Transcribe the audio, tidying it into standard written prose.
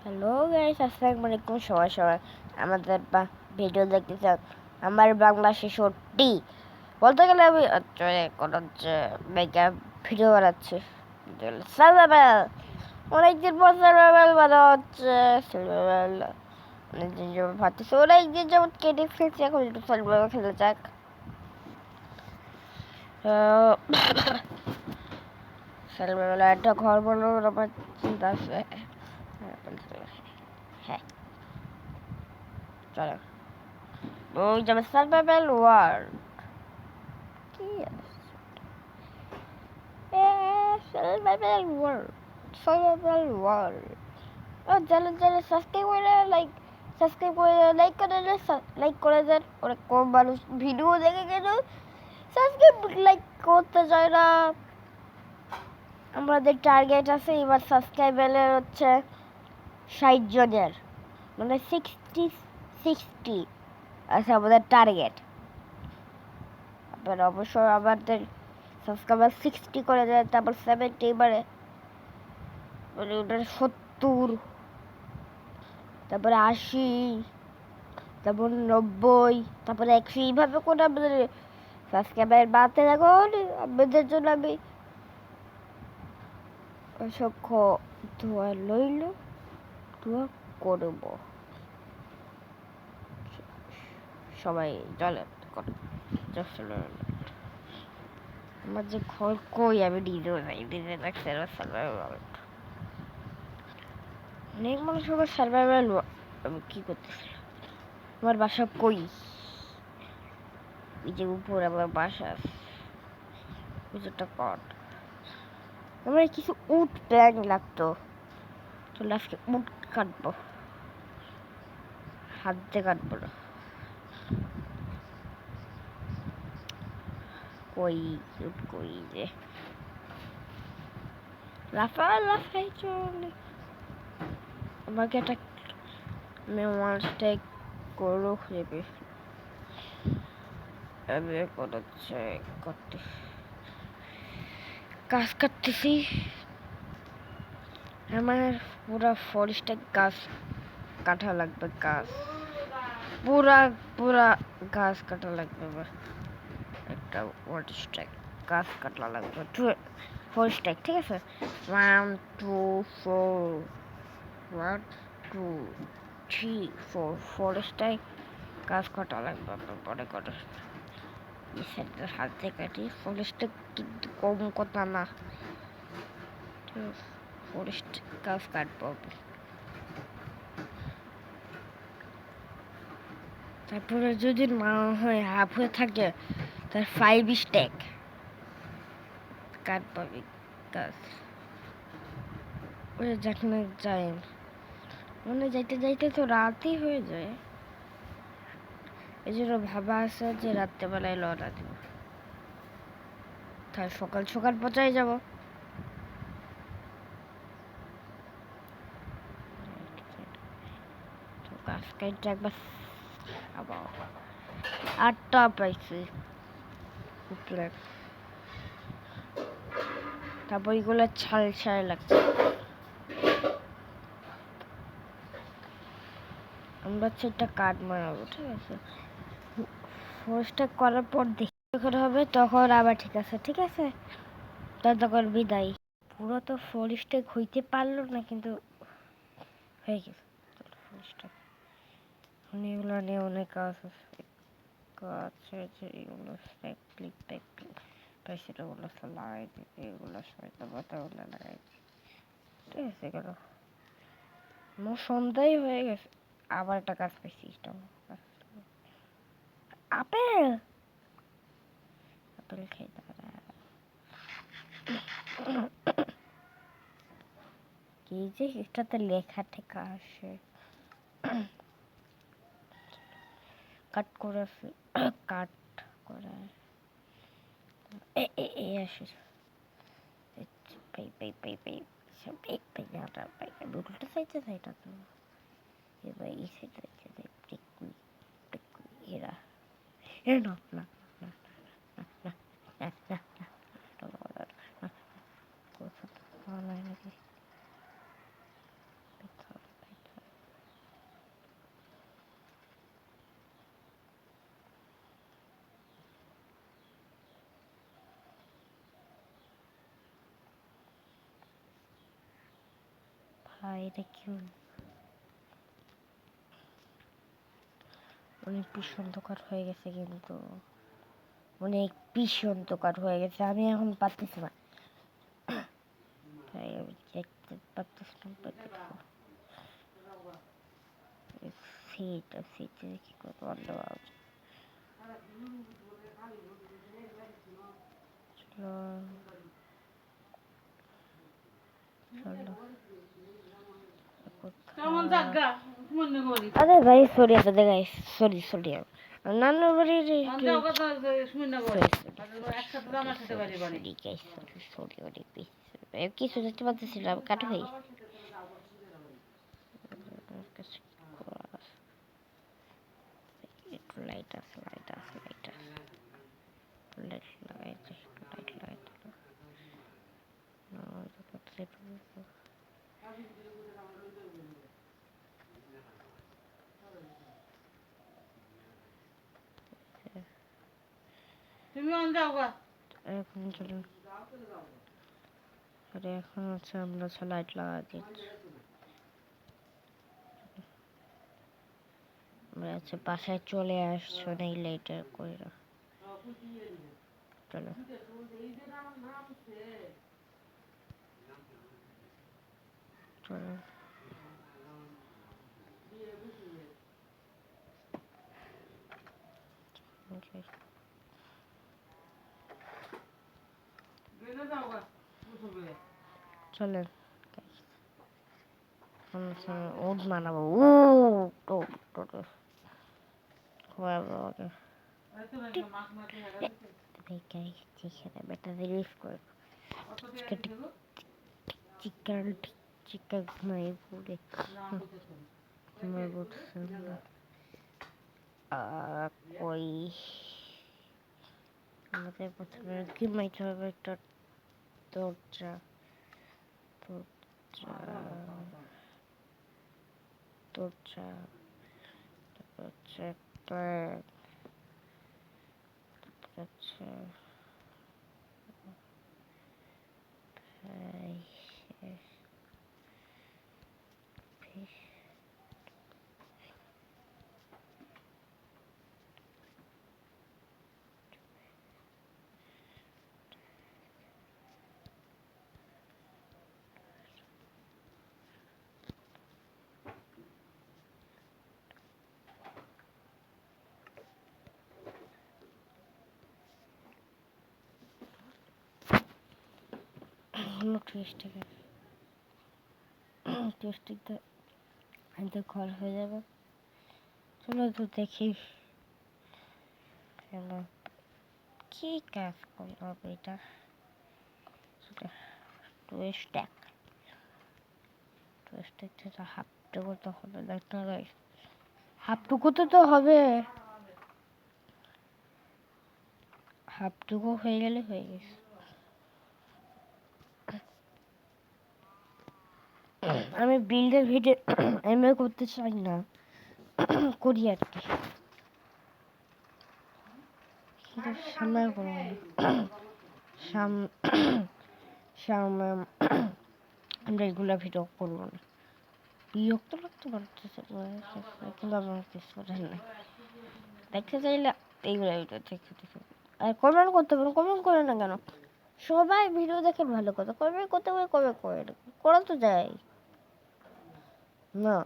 Hello guys, আসসালামু আলাইকুম। সবাই আমাদের ভিডিও দেখতেছেন। আমার বাংলা শিশুটি বলতে গেলে আমি কোনো ভিডিও বানাচ্ছি। সার্ভাইভাল অনেকদিন পর সার্ভাইভাল বানা হচ্ছে। সার্ভাইভাল অনেকদিন যাবত ভাবতেছি, অনেকদিন যাবত কেটে ফেলছি, এখন একটু সার্ভাইভাল খেলে যাক। সার্ভাইভাল একটা ঘর বানানোর আমার চিন্তা আছে। হ্যাঁ, চলো ওই যাবে সার্ভাইভাল ওয়ার্ল্ড। কি সার্ভাইভাল ওয়ার্ল্ড, সার্ভাইভাল ওয়ার্ল্ড। ও জানে সাবস্ক্রাইব করে লাইক করে দেন। অনেক কম মানুষ ভিডিও দেখে কেন সাবস্ক্রাইব লাইক করতে চায় না। আমাদের টার্গেট আছে এবার সাবস্ক্রাইবারের হচ্ছে 60 জনের, মানে 60 আছে আমাদের টার্গেট। আপনারা অবশ্যই আমাদের সাবস্ক্রাইবার 60 করে দেয়, তারপর 70, এবারে মানে ওটা 70, তারপরে 80, তারপর 90, তারপরে 100, এইভাবে করে আমাদের সাবস্ক্রাইবার বাড়তে থাকুন। আপনাদের জন্য আমি অসংখ্য দোয়া লইল, দোয়া করব। সবাই চলেন আমার যে ঘর কই, আমি নিজে রাখছি সার্ভাইভাল। অনেক মানুষ আমার সার্ভাইভাল। আমি কি করতেছি? আমার বাসা কই? এই যে উপর আমার বাসা আছে, একটা কট। আমার কিছু উট প্ল্যান লাগতো, চলে আজকে উট কাটবো, হাত দিয়ে কাটবো না। কই উট কই যে লাফাই চলে। আমাকে একটা মেমোয়ার্সটাই করো নেবে। আমি এখন হচ্ছে গাছ কাটতেছি। আমার পুরা ফরেস্টে গাছ কাটা লাগবে, পুরা পুরা গাছ কাটা লাগবে। আমার একটা ফরেস্টে গাছ কাটা লাগবে, 4 স্ট্যাক, ঠিক আছে? 1 2 4 1 2 3 4 ফরেস্টে গাছ কাটা লাগবে। আপনার পরে করে হাতে কাটি ফরেস্টে, কিন্তু কম কথা না, ফরেস্ট গাছ কাটবো। তারপরে যদি না হয় হাফ হয়ে থাকে, তার 5 স্ট্যাক কাটবো গাছ। ওই যেখানে যাই, মানে যাইতে যাইতে তো রাতই হয়ে যায়। এই জন্য ভাবা আছে যে রাত্রেবেলায় লড়া দিব, তাই সকাল সকাল পচাই যাব। তো গাছ কাটতে একবার আবার 8টা পাইছি, তারপর এগুলো ছাল লাগছে। আমরা হচ্ছে একটা কাঠ মারাবো, ঠিক আছে? ফরেস্টটা করার পর দেখি যখন হবে তখন আবার ঠিক আছে, ঠিক আছে? তখন বিদায়। পুরো তো ফরেস্টে হইতে পারলো না, কিন্তু হয়ে গেছে ফরেস্টটা। এগুলো নিয়ে অনেক কাজ আছে, এগুলো সেগুলো লাগাই দিতে, এগুলো সহায়তা পাতাগুলো লাগাই দিতে, ঠিক আছে? এগুলো মোর সন্ধ্যাই হয়ে গেছে, আবার একটা কাজ পাইছি। আপেল আপেল খেতে পারে কি যে এটাতে লেখা ঠেকা আসে, কাট করে কাট করে আসে সব এক পেয়াটা পাই। উল্টো সাইডে সাইডটা তো এবার এই সাইডে এরা এ না না না না না না না না নাকি ভাই এটা কি অনেক বেশি অন্ধকার হয়ে গেছে, কিন্তু অনেক বেশি অন্ধকার হয়ে গেছে, আমি এখন পারতেছি না। তাই আমি দেখতে পারতেছি না। সিটে কি করে বন্ধ হওয়া উচিত। চলো চলো। আরে ভাই সরি আপনাদের গাইস, সরি নান্নার বাড়ির কিছু দেখতে পাচ্ছিলাম কাট ভাই। একটু লাইট আছে লাইট লাগাইতে এখন চলুন। আরে এখন হচ্ছে আমরা লাইট লাগা দিচ্ছি। আমরা হচ্ছে বাসায় চলে আসছো না এই লাইটার করে। চলো চলো চলেন ওট মানাবো। বেটা রিলিজ করে চিকেন চিকেন ঘুমাই পড়ে ঘুমাই পড়ছে কই আমাদের প্রথমে ঘুমাইতে হবে একটা দরজা দরজা দরজা তারপর হচ্ছে একটা হচ্ছে টেস্টিংটা আনতে ঘর হয়ে যাবে। চলো তো দেখি চলো কি কাজ করব এটা। টুইস্ট্যাক তো হাফটুকু তো হবে, দেখতে গাইস হাফটুকু তো হবে, হাফটুকু হয়ে গেলে হয়ে গেছে। আমি বিল্ডের ভিডিও এমএ করতে চাই না, করি আর কি, কিন্তু সামনে করবো না। সামনে আমরা এগুলা ভিডিও করবো না, বিরক্ত লাগতে পারতেছে কিন্তু আমার কিছু না দেখতে চাইলে এইগুলো ভিডিও দেখে আর কমেন্ট করতে পারেন, কমেন্ট করে না কেন, সবাই ভিডিও দেখে ভালো কথা, কমেন্ট করতে পারে কমেন্ট করে করা তো যায় না।